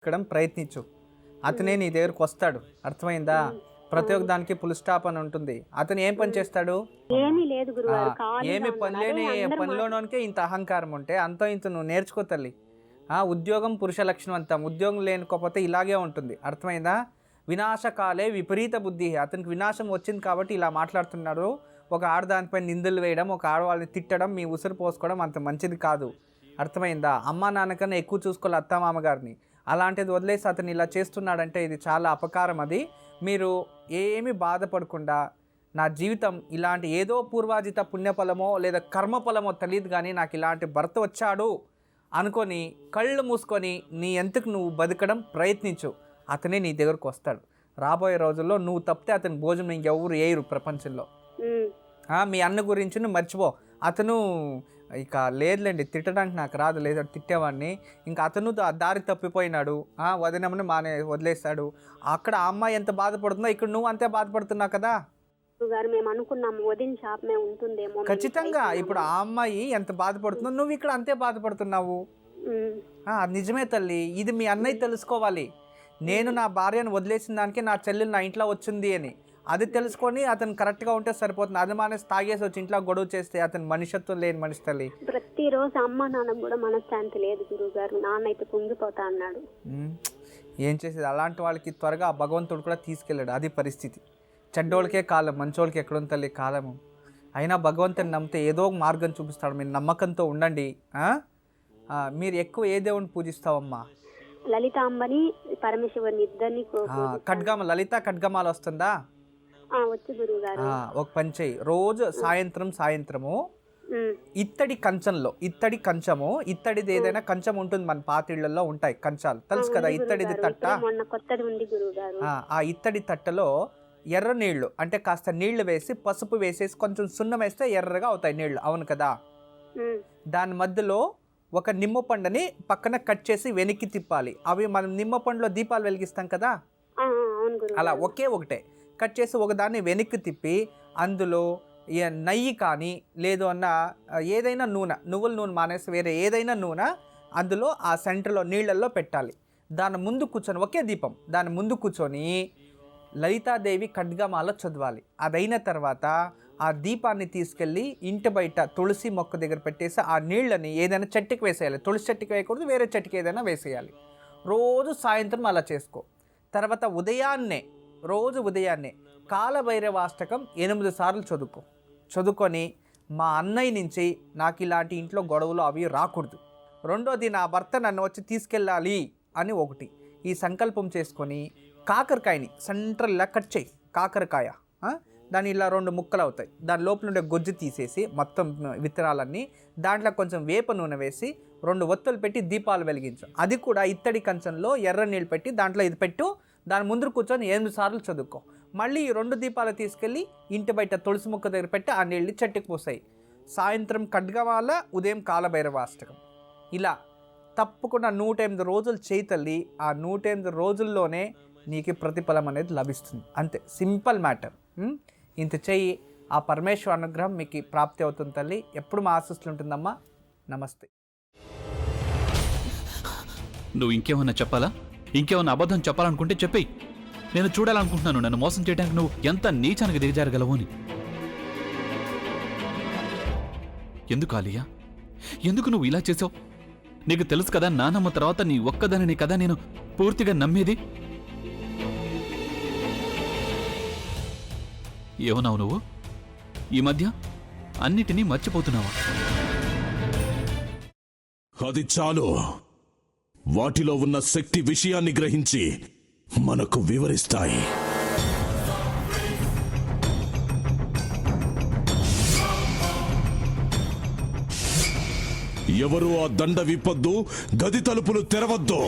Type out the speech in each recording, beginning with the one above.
ఎక్కడం ప్రయత్నించు. అతనే నీ దగ్గరకు వస్తాడు. అర్థమైందా? ప్రతి ఒక్క దానికి ఫుల్ స్టాప్ అని ఉంటుంది. అతను ఏం పని చేస్తాడు? ఏమీ లేదు గురుగారు, ఖాళీగా ఏమి ఉన్నాను. పనిలేని అదే అందరూ పనిలోనోనికే ఇంత అహంకారం ఉంటే అంత ఇంత నువ్వు నేర్చుకో తల్లి. ఉద్యోగం పురుష లక్షణవంతం. ఉద్యోగం లేకపోతే ఇలాగే ఉంటుంది. అర్థమైందా? వినాశకాలే విపరీత బుద్ధి. అతనికి వినాశం వచ్చింది కాబట్టి ఇలా మాట్లాడుతున్నాడు. ఒక ఆడదానిపై నిందలు వేయడం, ఒక ఆడవాళ్ళని తిట్టడం, మీ ఉసురు పోసుకోవడం అంత మంచిది కాదు. అర్థమైందా? అమ్మా నాన్నకన్నా ఎక్కువ చూసుకోవాలి అత్తమామగారిని. అలాంటిది వదిలేసి అతను ఇలా చేస్తున్నాడంటే ఇది చాలా అపకారం. అది మీరు ఏమీ బాధపడకుండా నా జీవితం ఇలాంటి ఏదో పూర్వాజిత పుణ్యఫలమో లేదా కర్మఫలమో తెలియదు కానీ నాకు ఇలాంటి భర్త వచ్చాడు అనుకొని కళ్ళు మూసుకొని నీ ఎంతకు నువ్వు బతకడం ప్రయత్నించు. అతనే నీ దగ్గరకు వస్తాడు. రాబోయే రోజుల్లో నువ్వు తప్పితే అతని భోజనం ఇంకెవరు వేయరు ప్రపంచంలో. మీ అన్న గురించి నువ్వు మర్చిపో. అతను ఇక లేదులేండి, తిట్టడానికి నాకు రాదు, లేదా తిట్టేవాడిని. ఇంకా అతను దారి తప్పిపోయినాడు. వదినమ్మని వదిలేస్తాడు. అక్కడ ఆ అమ్మాయి ఎంత బాధపడుతుందో ఇక్కడ నువ్వు అంతే బాధపడుతున్నావు కదా. మేము అనుకున్నాము వదిన షాప్మే ఉంటుందేమో. ఖచ్చితంగా ఇప్పుడు ఆ అమ్మాయి ఎంత బాధపడుతుందో నువ్వు ఇక్కడ అంతే బాధపడుతున్నావు. అది నిజమే తల్లి. ఇది మీ అన్నయ్య తెలుసుకోవాలి. నేను నా భార్యను వదిలేసిన దానికి నా చెల్లెలు నా ఇంట్లో వచ్చింది అని అది తెలుసుకొని అతను కరెక్ట్గా ఉంటే సరిపోతుంది. అది మానేసి తాగేసి వచ్చి ఇంట్లో గొడవ చేస్తే అతను మనిషత్వం లేని మనిషి తల్లి. ప్రతిరోజు అమ్మ నాన్న కూడా మనశ్శాంతి లేదు గురువు గారు. నాన్న అయితే కుంగిపోతా అన్నాడు. ఏం చేసేది? అలాంటి వాళ్ళకి త్వరగా ఆ భగవంతుడు కూడా తీసుకెళ్ళాడు. అది పరిస్థితి. చెడ్డోళ్ళకే కాలం, మంచోళ్ళకి ఎక్కడుంది తల్లి కాలము. అయినా భగవంతుని నమ్మితే ఏదో ఒక మార్గం చూపిస్తాడు. మీరు నమ్మకంతో ఉండండి. మీరు ఎక్కువ ఏ దేవుని పూజిస్తావమ్మా? లలితాంబని పరమేశ్వరుని ఇద్దరిని. ఖడ్గమ లలిత ఖడ్గమాల వస్తుందా? వచ్చి గురువు గారు ఒక పని చెయ్యి. రోజు సాయంత్రము ఇత్తడి కంచము ఇత్తడిది ఏదైనా కంచం ఉంటుంది. మన పాతిళ్లలో ఉంటాయి కంచాలు, తెలుసు కదా. ఇత్తడిది తట్ట, ఆ ఇత్తడి తట్టలో ఎర్ర నీళ్లు అంటే కాస్త నీళ్లు వేసి పసుపు వేసేసి కొంచెం సున్నం వేస్తే ఎర్రగా అవుతాయి నీళ్లు. అవును కదా. దాని మధ్యలో ఒక నిమ్మపండుని పక్కన కట్ చేసి వెనక్కి తిప్పాలి. అవి మనం నిమ్మపండులో దీపాలు వెలిగిస్తాం కదా, అలా ఒకటే కట్ చేసి ఒకదాన్ని వెనక్కి తిప్పి అందులో నెయ్యి కానీ లేదు అన్న ఏదైనా నూనె, నువ్వుల నూనె మానేసి వేరే ఏదైనా నూనె అందులో ఆ సెంటర్లో నీళ్ళల్లో పెట్టాలి. దాని ముందు కూర్చొని ఒకే దీపం దాని ముందు కూర్చొని లలితాదేవి ఖడ్గమాల చదవాలి. అదైన తర్వాత ఆ దీపాన్ని తీసుకెళ్ళి ఇంటి బయట తులసి మొక్క దగ్గర పెట్టేసి ఆ నీళ్ళని ఏదైనా చెట్టుకి వేసేయాలి. తులసి చెట్టుకి వేయకూడదు, వేరే చెట్టుకి ఏదైనా వేసేయాలి. రోజు సాయంత్రం అలా చేసుకో. తర్వాత రోజు ఉదయాన్నే కాలభైరవాష్టకం 8 సార్లు చదువుకొని మా అన్నయ్య నుంచి నాకు ఇలాంటి ఇంట్లో గొడవలు అవి రాకూడదు, రెండోది నా భర్త నన్ను వచ్చి తీసుకెళ్ళాలి అని ఒకటి ఈ సంకల్పం చేసుకొని కాకరకాయని సెంట్రల్లా కట్ చేయి. కాకరకాయ దాని ఇలా 2 ముక్కలు అవుతాయి. దాని లోపల ఉండే గొజ్జు తీసేసి మొత్తం విత్తనాలన్నీ దాంట్లో కొంచెం వేప నూనె వేసి 2 ఒత్తులు పెట్టి దీపాలు వెలిగించు. అది కూడా ఇత్తడి కంచంలో ఎర్ర నీళ్ళు పెట్టి దాంట్లో ఇది పెట్టు. దాని ముందు కూర్చొని 8 సార్లు చదువుకో. మళ్ళీ ఈ 2 దీపాలు తీసుకెళ్ళి ఇంటి బయట తులసి మొక్క దగ్గర పెట్టి ఆ నీళ్ళు చెట్టుకు పోసాయి. సాయంత్రం ఖడ్గమాల, ఉదయం కాలభైరవాష్టకం. ఇలా తప్పకుండా 108 రోజులు చేయి తల్లి. ఆ 108 రోజుల్లోనే నీకు ప్రతిఫలం అనేది లభిస్తుంది. అంతే, సింపుల్ మ్యాటర్. ఇంత చెయ్యి. ఆ పరమేశ్వర అనుగ్రహం మీకు ప్రాప్తి అవుతుంది తల్లి. ఎప్పుడు మా ఆశీస్సులు ఉంటుందమ్మా. నమస్తే. నువ్వు ఇంకేమన్నా చెప్పాలా? ఇంకేమన్నా అబద్ధం చెప్పాలనుకుంటే చెప్పేయి. నేను చూడాలనుకుంటున్నాను నన్ను మోసం చేయడానికి నువ్వు ఎంత నీచానికి దిగజారగలవు అని. ఎందుకు ఆలియా, ఎందుకు నువ్వు ఇలా చేసావు? నీకు తెలుసు కదా నానమ్మ తర్వాత నీ ఒక్కదానిని కదా నేను పూర్తిగా నమ్మేది. ఏమన్నావు నువ్వు? ఈ మధ్య అన్నిటినీ మర్చిపోతున్నావా? అది చాలు. వాటిలో ఉన్న శక్తి విషయాన్ని గ్రహించి మనకు వివరిస్తాయి. ఎవరు ఆ దండ విప్పొద్దు, గది తలుపులు తెరవద్దు.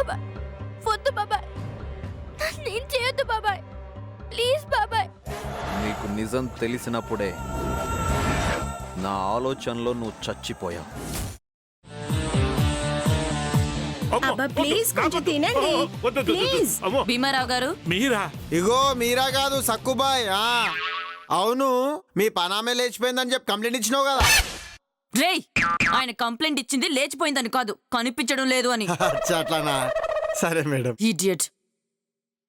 బాబాయ్, వద్దు బాబాయ్, నేను చేయొద్దు బాబాయ్, ప్లీజ్ బాబాయ్. నీకు నిజం తెలిసినప్పుడే నా ఆలోచనలో నువ్వు చచ్చిపోయావు. అబ్బా ప్లీజ్ కొంచెం తినండి ప్లీజ్. భీమారావు గారు, మీరా? ఇగో మీరా కాదు సక్కుబాయ్. అవును, మీ పనామే లేచిపోయిందని చెప్పి కంప్లైంట్ ఇచ్చినావు కదా. రేయ్, ఆయన కంప్లైంట్ ఇచ్చింది లేచిపోయిందని కాదు, కనిపించడం లేదు అని. అట్లానా? సరే మేడం. ఇడియట్.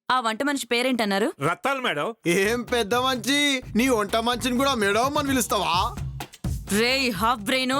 ఆ వంట మనిషి పేరేంటన్నారు? రత్తాలు మేడం. ఏం పెద్ద మంచి, నీ వంట మంచిని కూడా మేడం అని పిలుస్తావా? రేయ్ హాఫ్ బ్రెయిన్,